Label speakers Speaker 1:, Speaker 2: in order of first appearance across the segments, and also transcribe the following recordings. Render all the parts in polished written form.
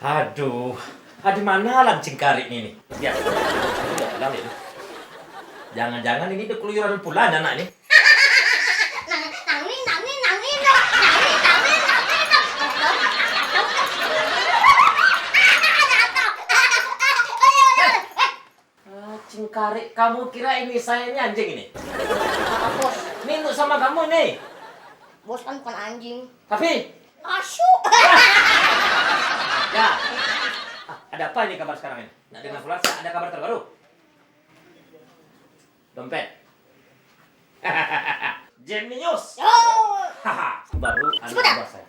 Speaker 1: Aduh, di mana lancing kari ini nih? Ya, udah pulang ini. Jangan-jangan ini udah keluyuran pulang anak ini. Lancing kari, kamu kira ini saya ini anjing ini?
Speaker 2: Bos,
Speaker 1: Ini untuk sama kamu nih.
Speaker 2: bos kan bukan anjing.
Speaker 1: Tapi,
Speaker 2: Asu.
Speaker 1: ya. Ada apa ini kabar sekarang ini? Nak dengar pulang, ada kabar terbaru? Dompet. Genius.
Speaker 2: Yo.
Speaker 1: Baru anak
Speaker 2: Sebentar.
Speaker 1: buah saya.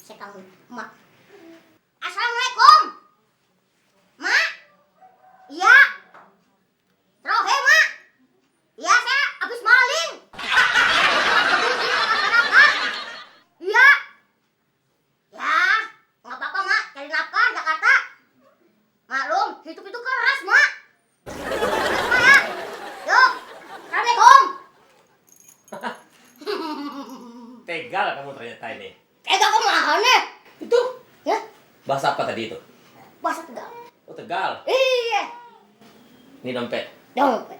Speaker 2: Saya kangen, Mak. Assalamualaikum. Mak. Iya. Rohe, Mak. Iya, saya habis maling. Iya. Ya, nggak apa-apa, Mak. Cari nafkah Jakarta. Maklum, hidup itu keras, Mak. Keras, Mak, ya. Yuk. Assalamualaikum.
Speaker 1: Tegal kamu ternyata ini.
Speaker 2: Kagak kemana?
Speaker 1: Itu
Speaker 2: Ya,
Speaker 1: bahasa apa tadi itu?
Speaker 2: bahasa Tegal.
Speaker 1: Oh, Tegal.
Speaker 2: Iya.
Speaker 1: Ini dompet.
Speaker 2: Dompet.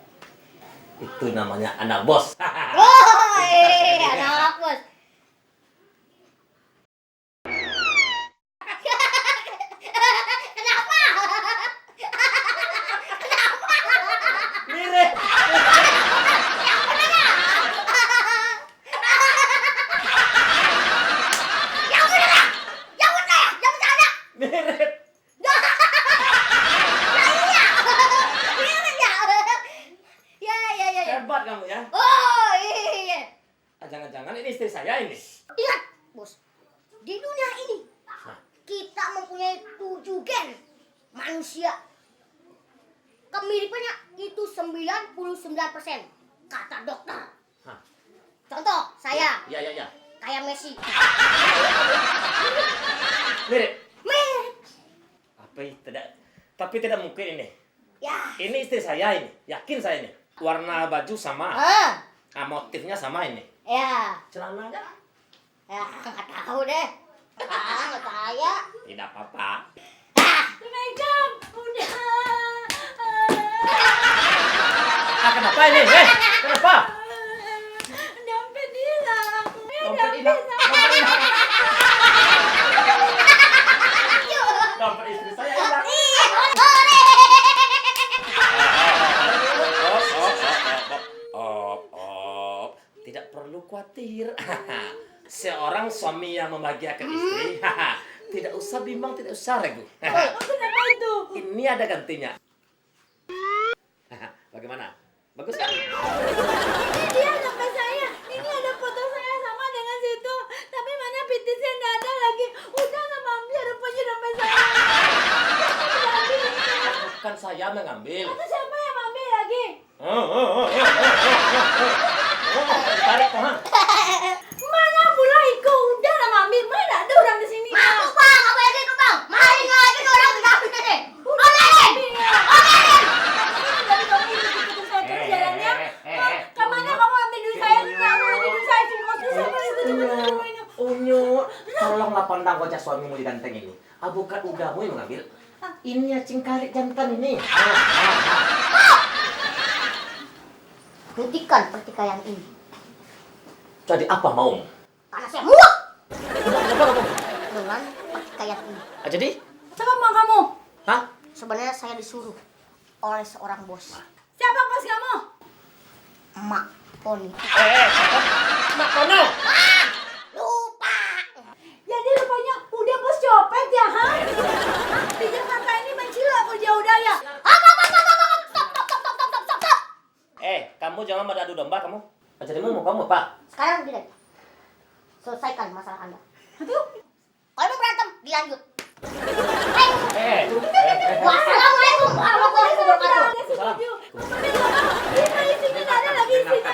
Speaker 1: Itu namanya anak bos.
Speaker 2: Oh, iya, anak bos. Kenapa?
Speaker 1: Mirip.
Speaker 2: Yang bener ya? Yang bener ya? Yang bercanda?
Speaker 1: Mirip.
Speaker 2: Mirip ya? Ya.
Speaker 1: Hebat kamu ya.
Speaker 2: Oh, iya.
Speaker 1: Jangan-jangan ini istri saya ini.
Speaker 2: Ingat, bos. Di dunia ini kita mempunyai 7 gen manusia. Kemiripannya itu 99%, kata dokter.
Speaker 1: Hah.
Speaker 2: Contoh, saya
Speaker 1: Ya.
Speaker 2: kayak Messi.
Speaker 1: Mirip.
Speaker 2: Mirip.
Speaker 1: Tapi tidak mungkin ini.
Speaker 2: Ya.
Speaker 1: Ini istri saya ini. Yakin saya ini. Warna baju sama.
Speaker 2: Ah,
Speaker 1: Motifnya sama ini.
Speaker 2: ya.
Speaker 1: Celananya
Speaker 2: Ya, nggak tahu deh. Nggak saya.
Speaker 1: tidak apa-apa.
Speaker 2: Assalamualaikum. Udah.
Speaker 1: Kenapa ini? Kenapa?
Speaker 2: Dompet hilang.
Speaker 1: Dompet hilang. Dompet istri saya hilang. Tidak perlu khawatir. Seorang suami yang membahagiakan istri, tidak usah bimbang, tidak usah ragu.
Speaker 2: Kenapa itu?
Speaker 1: Ini ada gantinya. Bagaimana? Bagus kan?
Speaker 2: Ini dia dompet saya. Ini ada foto saya sama dengan situ. Tapi mana pitisnya nggak ada lagi. Udah sama ambil rupanya dompet saya.
Speaker 1: Bukan saya mengambil.
Speaker 2: Itu siapa yang ambil lagi?
Speaker 1: Tarik kok, ha?
Speaker 2: Mana pula Iko? Udah sama ambil. Mana ada orang di sini? Masuk bang, apa yang itu bang? Maling lagi tuh orang udah ambil ini. Omelin! Dari kamu ikut saya terus jalannya. Kemana kamu ambil duit saya? Kamu ambil duit saya sih. Siapa itu teman-teman ini?
Speaker 1: Unyu, tolonglah pandang wajah suamimu di ganteng ini. Bukan udamu yang mengambil. Ini ya cingkari jantan ini.
Speaker 2: Hentikan pertikaian ini.
Speaker 1: Jadi apa mau?
Speaker 2: Karena saya muak
Speaker 1: Kenapa?
Speaker 2: dengan pertikaian ini.
Speaker 1: Jadi?
Speaker 2: Siapa mau kamu?
Speaker 1: Hah?
Speaker 2: Sebenarnya saya disuruh oleh seorang bos.
Speaker 3: Siapa bos kamu?
Speaker 2: Mak Poni.
Speaker 1: Mak Kono.
Speaker 2: Lupa.
Speaker 3: Jadi rupanya udah bos copet ya, ha? Di Jakarta ini mencila aku jauh daya.
Speaker 2: Stop.
Speaker 1: Kamu jangan beradu domba kamu. Jadi mau kamu, Pak.
Speaker 2: Sekarang gini. Selesaikan masalah Anda.
Speaker 3: Aduh,
Speaker 2: Kalau mau berantem, dilanjut.
Speaker 1: Wassalamualaikum.
Speaker 2: Wassalamualaikum warahmatullahi wabarakatuh.
Speaker 3: ada setuju. Kemudian ini isinya nggak ada lagi isinya.